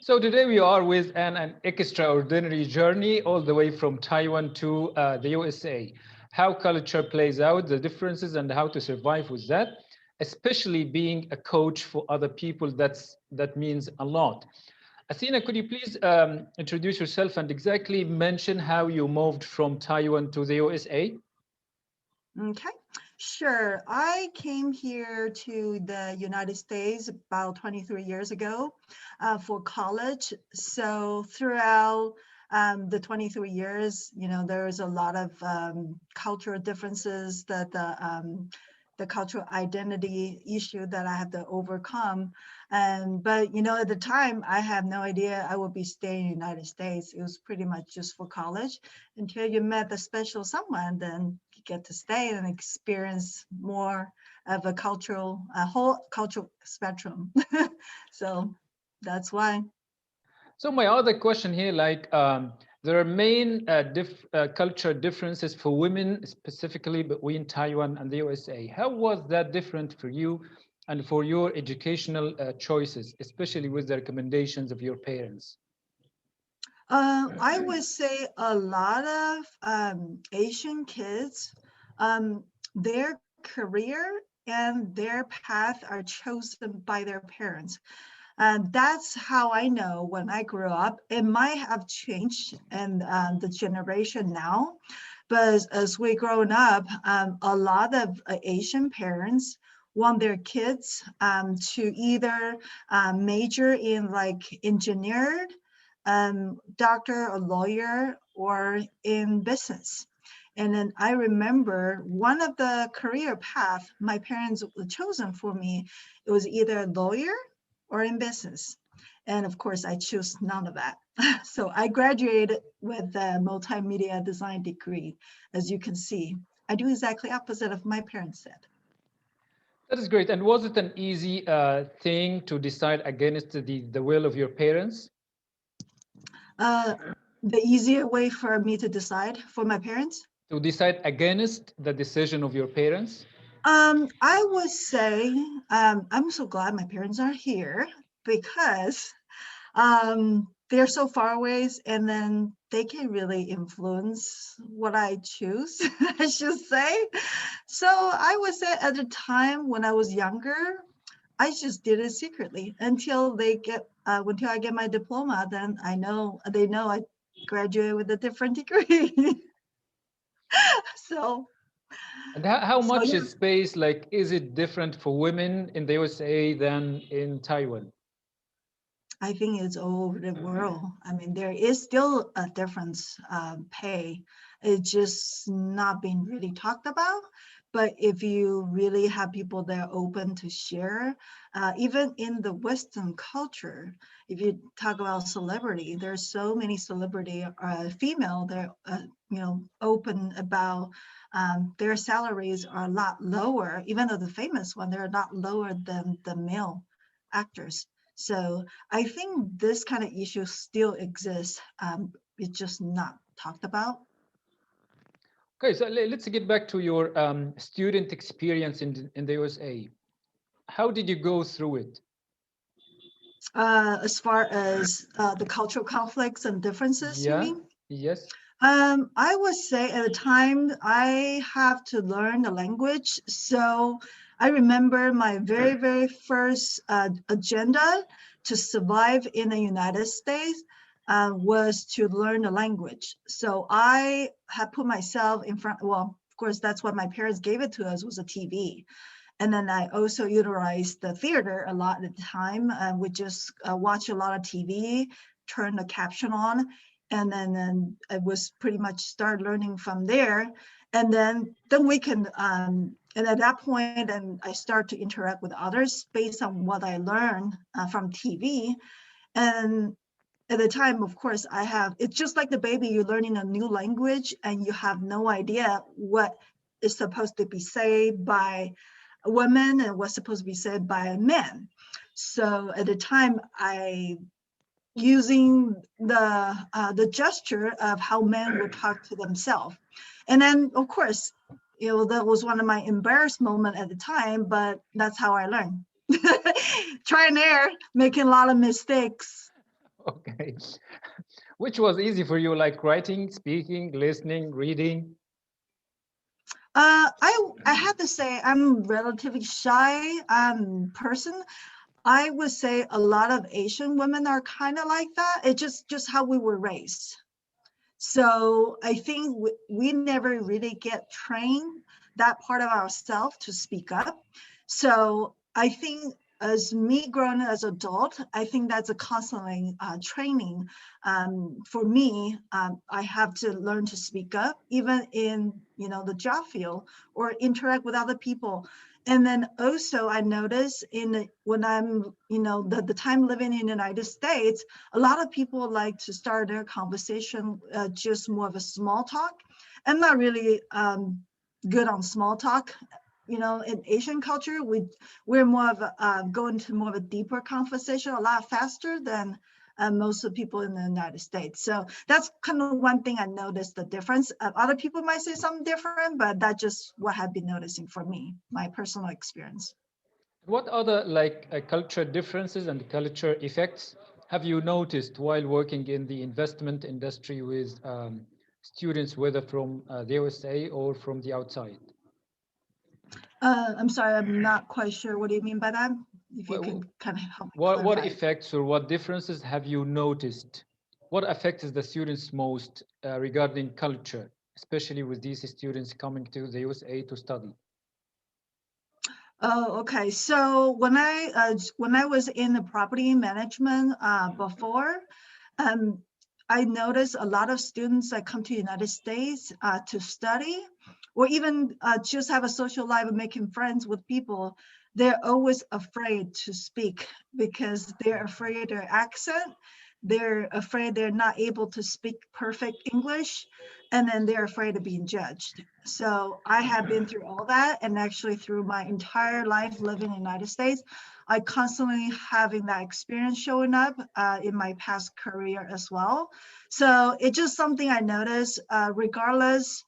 So today we are with an extraordinary journey all the way from Taiwan to the USA. How culture plays out, the differences, and how to survive with that, especially being a coach for other people, that means a lot. Athena, could you please introduce yourself and exactly mention how you moved from Taiwan to the USA? Okay, sure. I came here to the United States about 23 years ago for college. So throughout the 23 years, there's a lot of cultural differences that the cultural identity issue that I have to overcome. But at the time, I had no idea I would be staying in the United States. It was pretty much just for college until you met the special someone, then you get to stay and experience more of a whole cultural spectrum. So that's why. So my other question here, there are main culture differences for women, specifically between Taiwan and the USA. How was that different for you and for your educational choices, especially with the recommendations of your parents? I would say a lot of Asian kids, their career and their path are chosen by their parents. And that's how I know when I grew up. It might have changed in the generation now, but as we grown up, a lot of Asian parents want their kids to either major in like engineered, doctor or lawyer, or in business. And then I remember one of the career path my parents chosen for me, it was either lawyer or in business. And of course, I chose none of that. So I graduated with a multimedia design degree, as you can see. I do exactly opposite of my parents said. That is great. And was it an easy thing to decide against the will of your parents? Uh, the easier way for me to decide for my parents? To decide against the decision of your parents? I would say I'm so glad my parents are here because they're so far away and then they can really influence what I choose, I should say. So I would say at the time when I was younger, I just did it secretly until I get my diploma. Then they know I graduated with a different degree. so And how so much yeah. is space, like, is it different for women in the USA than in Taiwan? I think it's all over the world. I mean, there is still a difference pay. It's just not being really talked about. But if you really have people that are open to share, even in the Western culture, if you talk about celebrity, there's so many celebrity female that open about their salaries are a lot lower, even though the famous one, they're not lower than the male actors. So I think this kind of issue still exists. It's just not talked about. Okay, so let's get back to your student experience in the USA. How did you go through it? As far as the cultural conflicts and differences, you Yeah, mean? yes. I would say at the time I have to learn the language. So I remember my very, very first agenda to survive in the United States was to learn the language. So I had put myself in front, well, of course, that's what my parents gave it to us was a TV. And then I also utilized the theater a lot at the time. We just watch a lot of TV, turn the caption on, and then I was pretty much start learning from there. And then we can, and at that point, and I start to interact with others based on what I learned from TV. And at the time, of course, it's just like the baby, you're learning a new language and you have no idea what is supposed to be said by women and what's supposed to be said by men. So at the time, I using the gesture of how men would talk to themselves, and then of course, that was one of my embarrassed moment at the time, but that's how I learned. Try and error, making a lot of mistakes. Okay. Which was easy for you, like writing, speaking, listening, reading? I have to say I'm relatively shy person. I would say a lot of Asian women are kind of like that. It's just how we were raised. So I think we never really get trained that part of ourselves to speak up. So I think as me growing as adult, I think that's a constantly training. For me, I have to learn to speak up, even in the job field or interact with other people. And then also I notice when I'm the time living in the United States, a lot of people like to start their conversation just more of a small talk. I'm not really good on small talk. In Asian culture, we're more of go into more of a deeper conversation a lot faster than most of the people in the United States. So that's kind of one thing I noticed the difference. Other people might say something different, but that's just what I've been noticing for me, my personal experience. What other like culture differences and culture effects have you noticed while working in the investment industry with students, whether from the USA or from the outside? I'm sorry, I'm not quite sure. What do you mean by that? If you Wh- can kind of help me what clarify. effects or what differences have you noticed? What affects the students most regarding culture, especially with these students coming to the USA to study? Oh, okay. So when I was in the property management before, um, I noticed a lot of students that come to the United States to study, or even just have a social life and making friends with people. They're always afraid to speak because they're afraid their accent. They're afraid they're not able to speak perfect English, and then they're afraid of being judged. So I have been through all that, and actually through my entire life living in the United States, I constantly having that experience showing up in my past career as well. So it's just something I noticed. Regardless,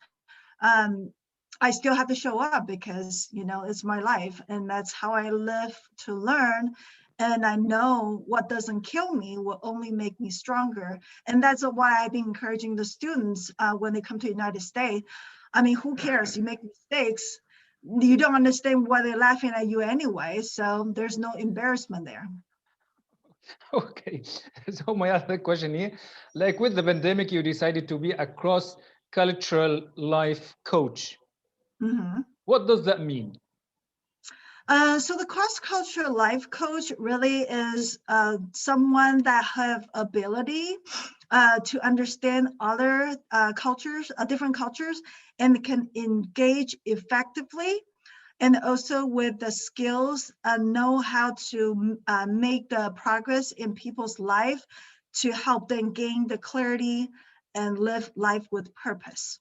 um, I still have to show up because it's my life, and that's how I live to learn. And I know what doesn't kill me will only make me stronger. And that's why I've been encouraging the students when they come to the United States. I mean, who cares? You make mistakes. You don't understand why they're laughing at you anyway. So there's no embarrassment there. Okay, so my other question here, like with the pandemic, you decided to be a cross-cultural life coach. Mhm. What does that mean? So the cross-cultural life coach really is someone that have ability to understand other cultures, different cultures, and can engage effectively, and also with the skills, know how to make the progress in people's life to help them gain the clarity and live life with purpose.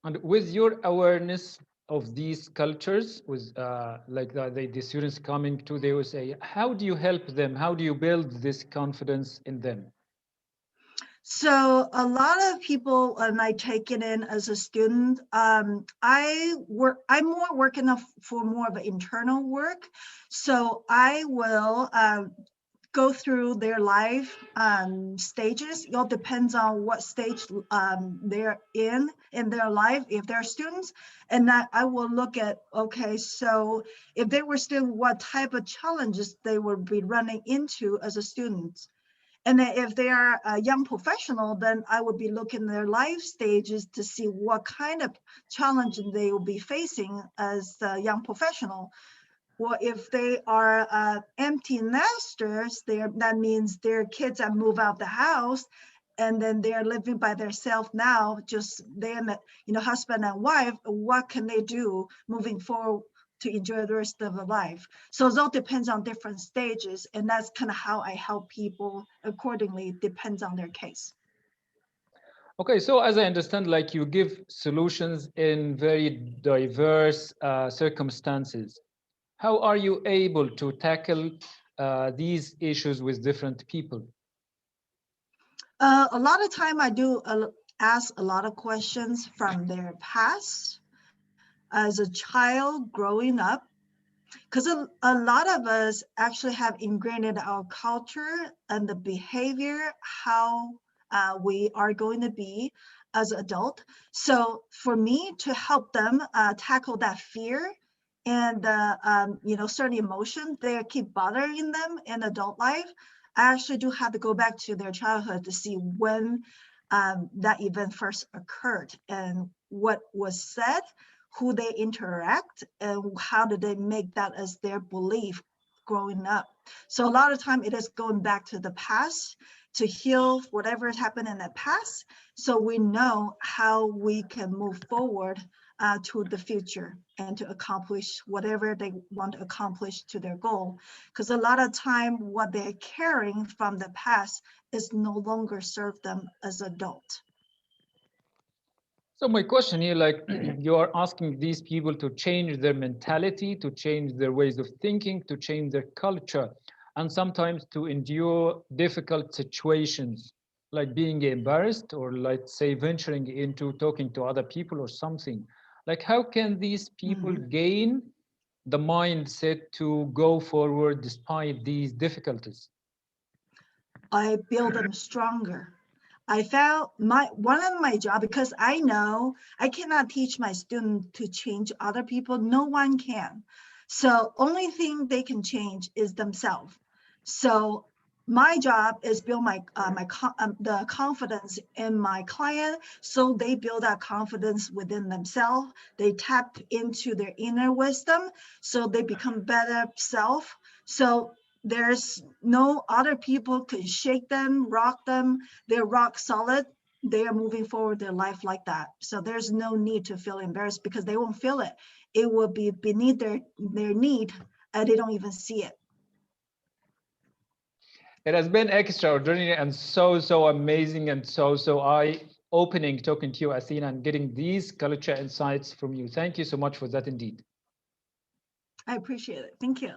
And with your awareness of these cultures, with like the students coming to the USA, how do you help them? How do you build this confidence in them? So a lot of people, and I take it in as a student, I'm more working for more of an internal work. So I will go through their life stages. It all depends on what stage they're in their life, if they're students. And that I will look at, okay, so if they were still, what type of challenges they would be running into as a student. And then if they are a young professional, then I would be looking at their life stages to see what kind of challenge they will be facing as a young professional. Or if they are empty nesters, that means their kids have moved out the house, and then they're living by themselves now, just them, husband and wife. What can they do moving forward to enjoy the rest of their life? So it all depends on different stages, and that's kind of how I help people accordingly. Depends on their case. Okay, so as I understand, like you give solutions in very diverse circumstances. How are you able to tackle these issues with different people? A lot of time I do ask a lot of questions from their past as a child growing up. Because a lot of us actually have ingrained in our culture and the behavior, how we are going to be as adult. So for me to help them tackle that fear and certain emotion they keep bothering them in adult life, I actually do have to go back to their childhood to see when that event first occurred and what was said, who they interact, and how do they make that as their belief growing up. So a lot of time it is going back to the past to heal whatever has happened in the past, so we know how we can move forward to the future and to accomplish whatever they want to accomplish to their goal. Because a lot of time what they're carrying from the past is no longer serve them as adult. So my question here, like you are asking these people to change their mentality, to change their ways of thinking, to change their culture, and sometimes to endure difficult situations, like being embarrassed or like say venturing into talking to other people or something. Like how can these people Mhm. gain the mindset to go forward despite these difficulties? I build them stronger. I found my one of my job, because I know I cannot teach my student to change other people. No one can. So only thing they can change is themselves. So my job is build the confidence in my client, so they build that confidence within themselves. They tap into their inner wisdom, so they become better self. So there's no other people can shake them, rock them. They're rock solid. They are moving forward their life like that. So there's no need to feel embarrassed because they won't feel it. It will be beneath their need and they don't even see it. It has been extraordinary and so amazing and so eye-opening talking to you, Athena, and getting these culture insights from you. Thank you so much for that indeed. I appreciate it. Thank you.